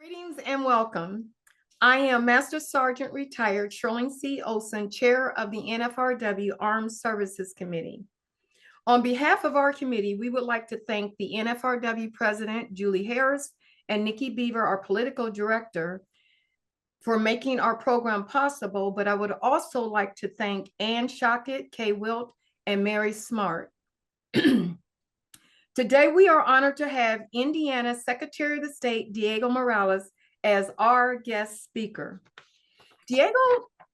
Greetings and welcome. I am Master Sergeant Retired Shirley C. Olson, Chair of the NFRW Armed Services Committee. On behalf of our committee, we would like to thank the NFRW President, Julie Harris, and Nikki Beaver, our Political Director, for making our program possible, but I would also like to thank Ann Shockett, Kay Wilt, and Mary Smart. Today, we are honored to have Indiana Secretary of the State, Diego Morales, as our guest speaker. Diego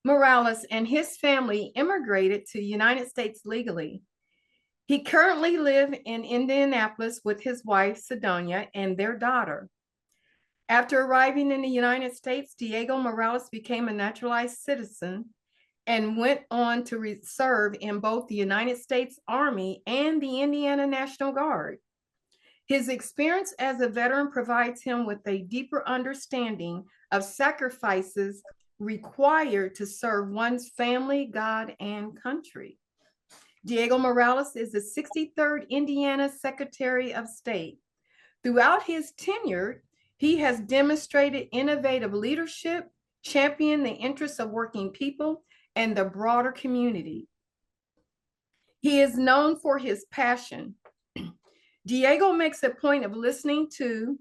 Morales and his family immigrated to the United States legally. He currently lives in Indianapolis with his wife, Sidonia, and their daughter. After arriving in the United States, Diego Morales became a naturalized citizen and went on to serve in both the United States Army and the Indiana National Guard. His experience as a veteran provides him with a deeper understanding of sacrifices required to serve one's family, God, and country. Diego Morales is the 63rd Indiana Secretary of State. Throughout his tenure, he has demonstrated innovative leadership, championed the interests of working people and the broader community. He is known for his passion. Diego makes a point of listening to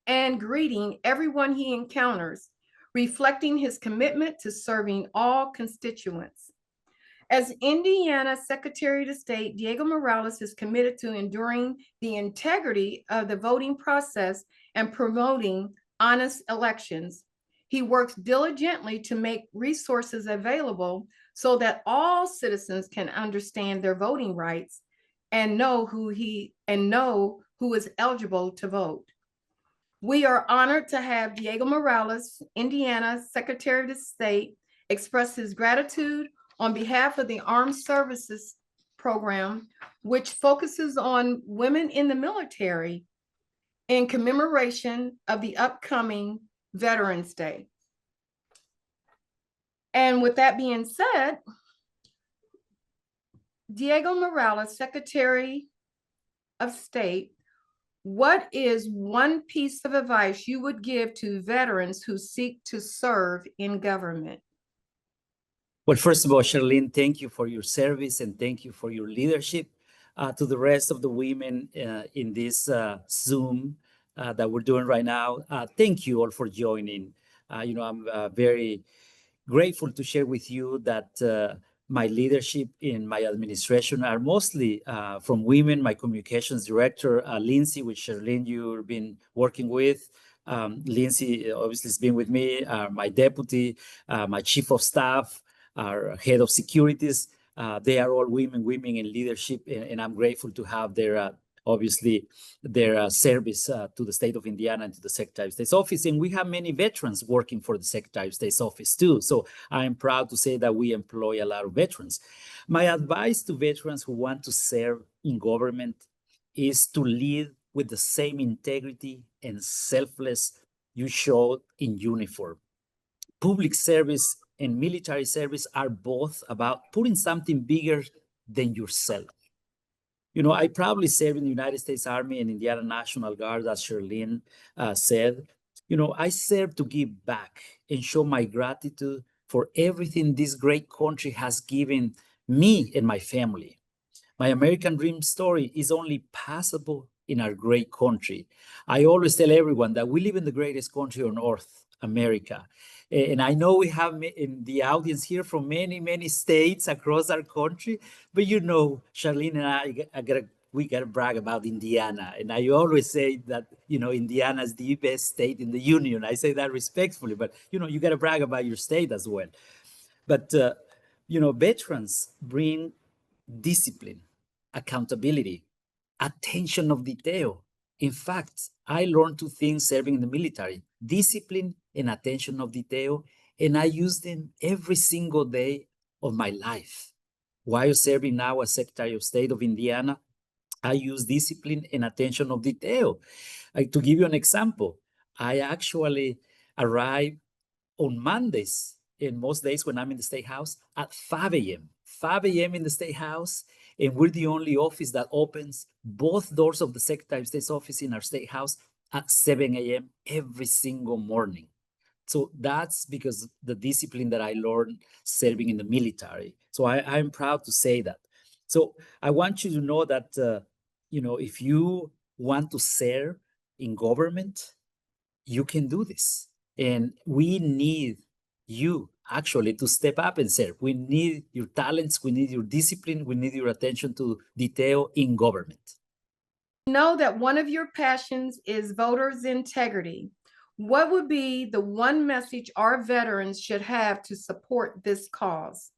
and greeting everyone he encounters, reflecting his commitment to serving all constituents. As Indiana Secretary of State, Diego Morales is committed to enduring the integrity of the voting process and promoting honest elections. He works diligently to make resources available so that all citizens can understand their voting rights and know who is eligible to vote. We are honored to have Diego Morales, Indiana Secretary of State, express his gratitude on behalf of the Armed Services Program, which focuses on women in the military in commemoration of the upcoming Veterans Day. And with that being said, Diego Morales, Secretary of State, what is one piece of advice you would give to veterans who seek to serve in government? Well, first of all, Charlene, thank you for your service and thank you for your leadership. To the rest of the women in this Zoom that we're doing right now, thank you all for joining. I'm very grateful to share with you that my leadership in my administration are mostly from women. My communications director, Lindsay, which Charlene, you've been working with. Lindsay obviously has been with me, my deputy, my chief of staff, our head of securities. They are all women in leadership, and I'm grateful to have their service to the state of Indiana and to the Secretary of State's office. And we have many veterans working for the Secretary of State's office too. So I am proud to say that we employ a lot of veterans. My advice to veterans who want to serve in government is to lead with the same integrity and selfless you showed in uniform. Public service and military service are both about putting something bigger than yourself. I proudly serve in the United States Army and Indiana National Guard, as Charlene said. I serve to give back and show my gratitude for everything this great country has given me and my family. My American dream story is only possible in our great country. I always tell everyone that we live in the greatest country on earth, America. And I know we have in the audience here from many, many states across our country, but Charlene and we gotta brag about Indiana. And I always say that, Indiana is the best state in the union. I say that respectfully, but, you gotta brag about your state as well. But, veterans bring discipline, accountability, attention of detail. In fact, I learned two things serving in the military: discipline and attention of detail, and I use them every single day of my life. While serving now as Secretary of State of Indiana, I use discipline and attention of detail. To give you an example, I actually arrive on Mondays, and most days when I'm in the State House, at 5 a.m. 5 a.m. in the State House, and we're the only office that opens both doors of the Secretary of State's office in our State House at 7 a.m. every single morning. So that's because the discipline that I learned serving in the military. So I'm proud to say that. So I want you to know that, if you want to serve in government, you can do this. And we need you actually to step up and serve. We need your talents, we need your discipline, we need your attention to detail in government. Know that one of your passions is voters' integrity. What would be the one message our veterans should have to support this cause?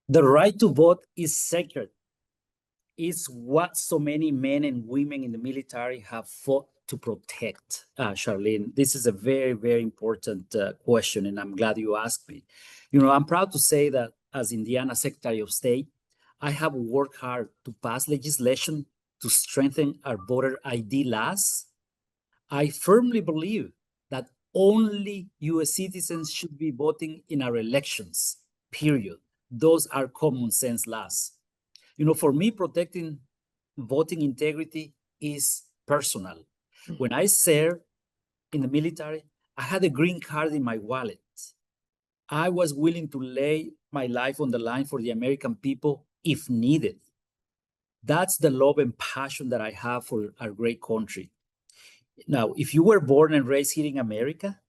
The right to vote is sacred. It's what so many men and women in the military have fought to protect. Charlene, this is a very, very important question, and I'm glad you asked me. I'm proud to say that as Indiana Secretary of State, I have worked hard to pass legislation to strengthen our voter ID laws. I firmly believe that only US citizens should be voting in our elections, period. Those are common sense laws. For me, protecting voting integrity is personal. When I served in the military, I had a green card in my wallet. I was willing to lay my life on the line for the American people if needed. That's the love and passion that I have for our great country. Now, if you were born and raised here in America,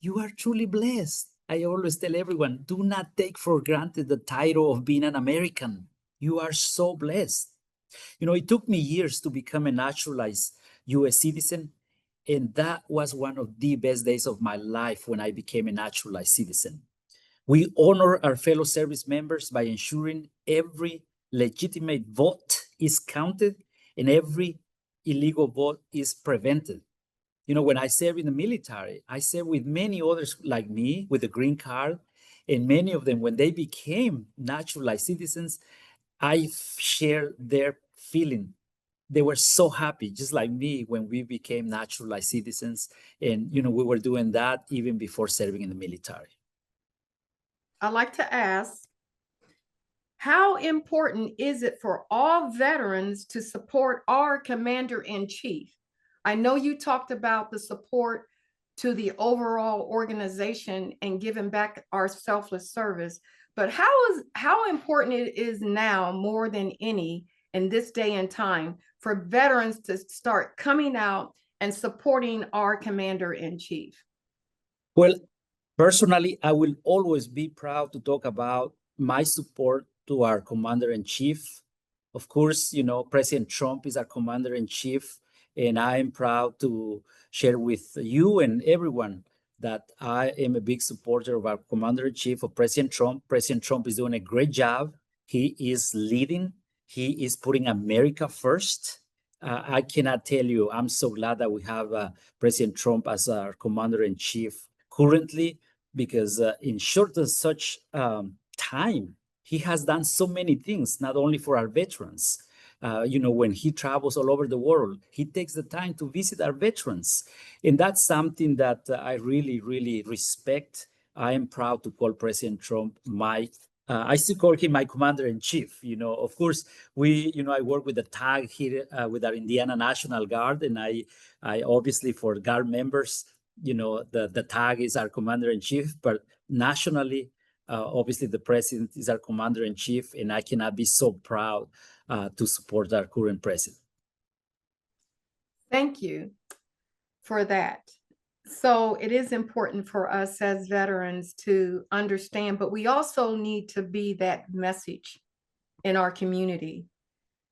you are truly blessed. I always tell everyone, do not take for granted the title of being an American. You are so blessed. It took me years to become a naturalized US citizen, and that was one of the best days of my life when I became a naturalized citizen. We honor our fellow service members by ensuring every legitimate vote is counted and every illegal vote is prevented. When I served in the military, I served with many others like me with a green card, and many of them, when they became naturalized citizens, I shared their feeling. They were so happy, just like me, when we became naturalized citizens. And, we were doing that even before serving in the military. I'd like to ask, how important is it for all veterans to support our commander-in-chief? I know you talked about the support to the overall organization and giving back our selfless service, but how important it is now more than any in this day and time for veterans to start coming out and supporting our commander-in-chief? Well, personally, I will always be proud to talk about my support to our commander-in-chief. Of course, President Trump is our commander-in-chief, and I am proud to share with you and everyone that I am a big supporter of our commander-in-chief, of President Trump. President Trump is doing a great job. He is leading. He is putting America first. I cannot tell you, I'm so glad that we have President Trump as our commander-in-chief currently, because in short of such time, he has done so many things, not only for our veterans. When he travels all over the world, he takes the time to visit our veterans. And that's something that I really, really respect. I am proud to call President Trump I still call him my commander-in-chief. Of course, I work with the tag here with our Indiana National Guard, and I obviously, for Guard members, the tag is our commander-in-chief, but nationally, obviously the president is our commander-in-chief, and I cannot be so proud to support our current president. Thank you for that. So it is important for us as veterans to understand, but we also need to be that message in our community,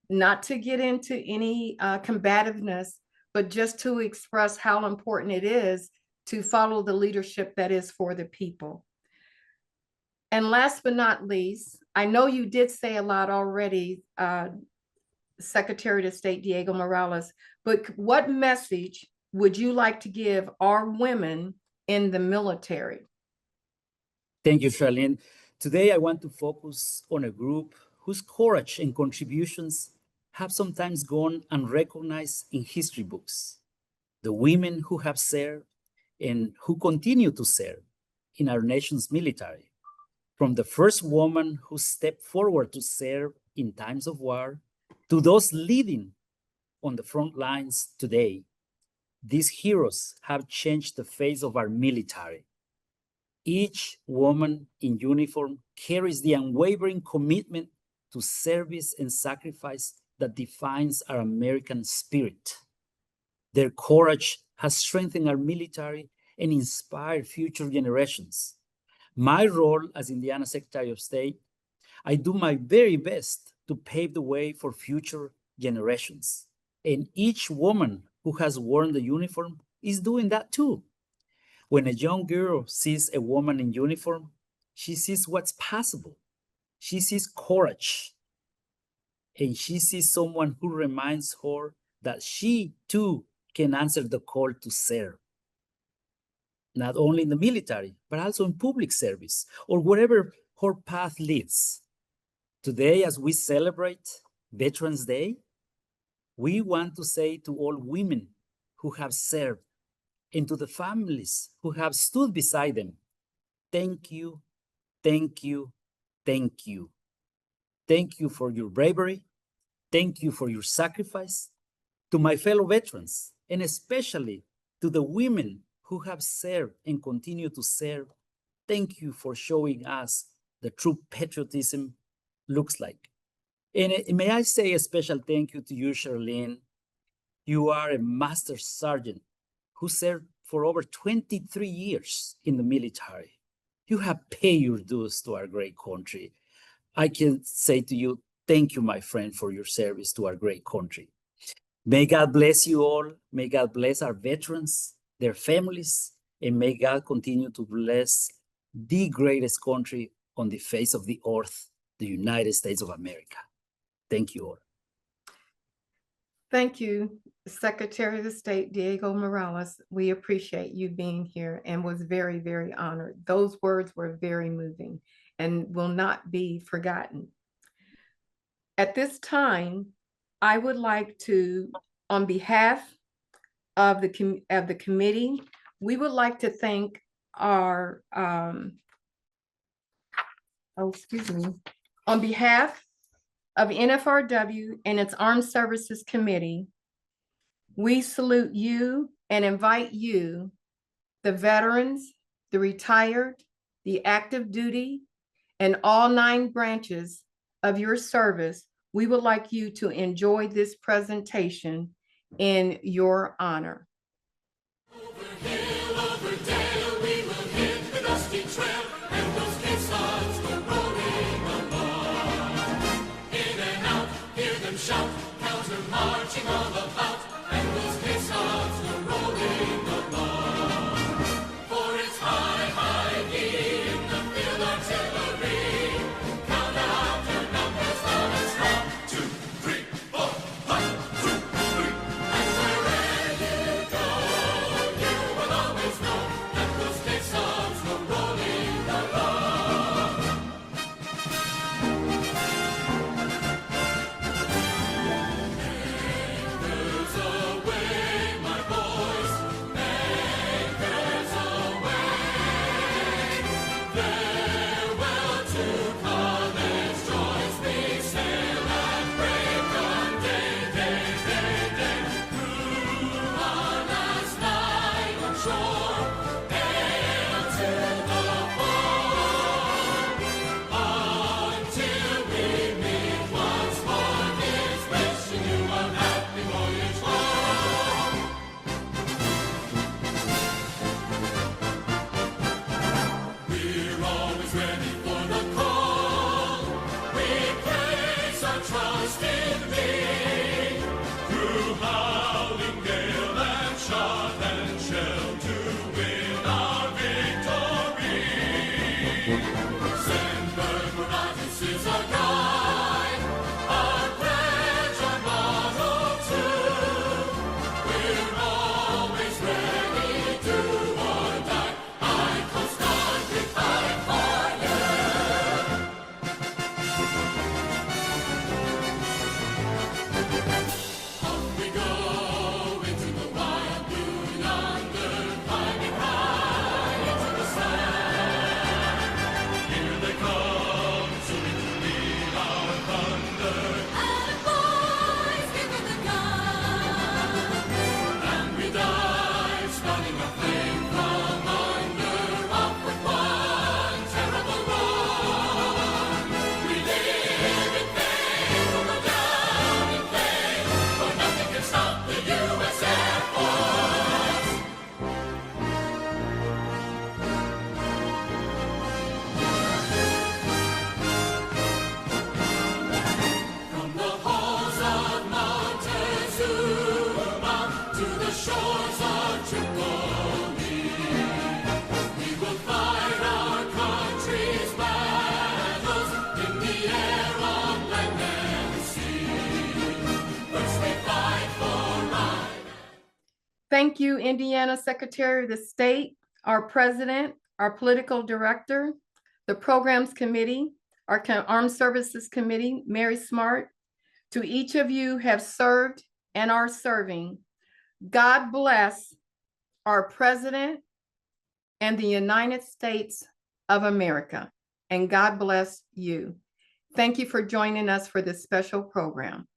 not to get into any combativeness, but just to express how important it is to follow the leadership that is for the people. And last but not least, I know you did say a lot already, Secretary of State Diego Morales, but what message would you like to give our women in the military? Thank you, Charlene. Today, I want to focus on a group whose courage and contributions have sometimes gone unrecognized in history books. The women who have served and who continue to serve in our nation's military. From the first woman who stepped forward to serve in times of war, to those leading on the front lines today. These heroes have changed the face of our military. Each woman in uniform carries the unwavering commitment to service and sacrifice that defines our American spirit. Their courage has strengthened our military and inspired future generations. My role as Indiana Secretary of State, I do my very best to pave the way for future generations. And each woman who has worn the uniform is doing that too. When a young girl sees a woman in uniform, she sees what's possible. She sees courage. And she sees someone who reminds her that she too can answer the call to serve. Not only in the military, but also in public service or wherever her path leads. Today, as we celebrate Veterans Day, we want to say to all women who have served and to the families who have stood beside them, thank you, thank you, thank you. Thank you for your bravery. Thank you for your sacrifice. To my fellow veterans, and especially to the women who have served and continue to serve, thank you for showing us the true patriotism looks like. And may I say a special thank you to you, Charlene. You are a master sergeant who served for over 23 years in the military. You have paid your dues to our great country. I can say to you, thank you, my friend, for your service to our great country. May God bless you all. May God bless our veterans, their families, and may God continue to bless the greatest country on the face of the earth, the United States of America. Thank you all. Thank you, Secretary of the State Diego Morales. We appreciate you being here and was very, very honored. Those words were very moving and will not be forgotten. At this time, I would like to, on behalf of the committee, we would like to thank our, on behalf of NFRW and its Armed Services Committee, we salute you and invite you, the veterans, the retired, the active duty, and all 9 branches of your service. We would like you to enjoy this presentation in your honor. Over hill, over dale, we will hit the dusty trail, and those caissons go rolling along. In and out, hear them shout, counter marching all about, and those caissons go rolling along. For it's high, high in the field artillery. Count out your numbers, now let's count. 2, 3, 4, 1, 2, 3. And wherever you go, you will always know that those caissons go rolling along. Members Thank you, Indiana Secretary of the State, our president, our political director, the programs committee, our Armed Services Committee, Mary Smart. To each of you have served and are serving. God bless our president and the United States of America. And God bless you. Thank you for joining us for this special program.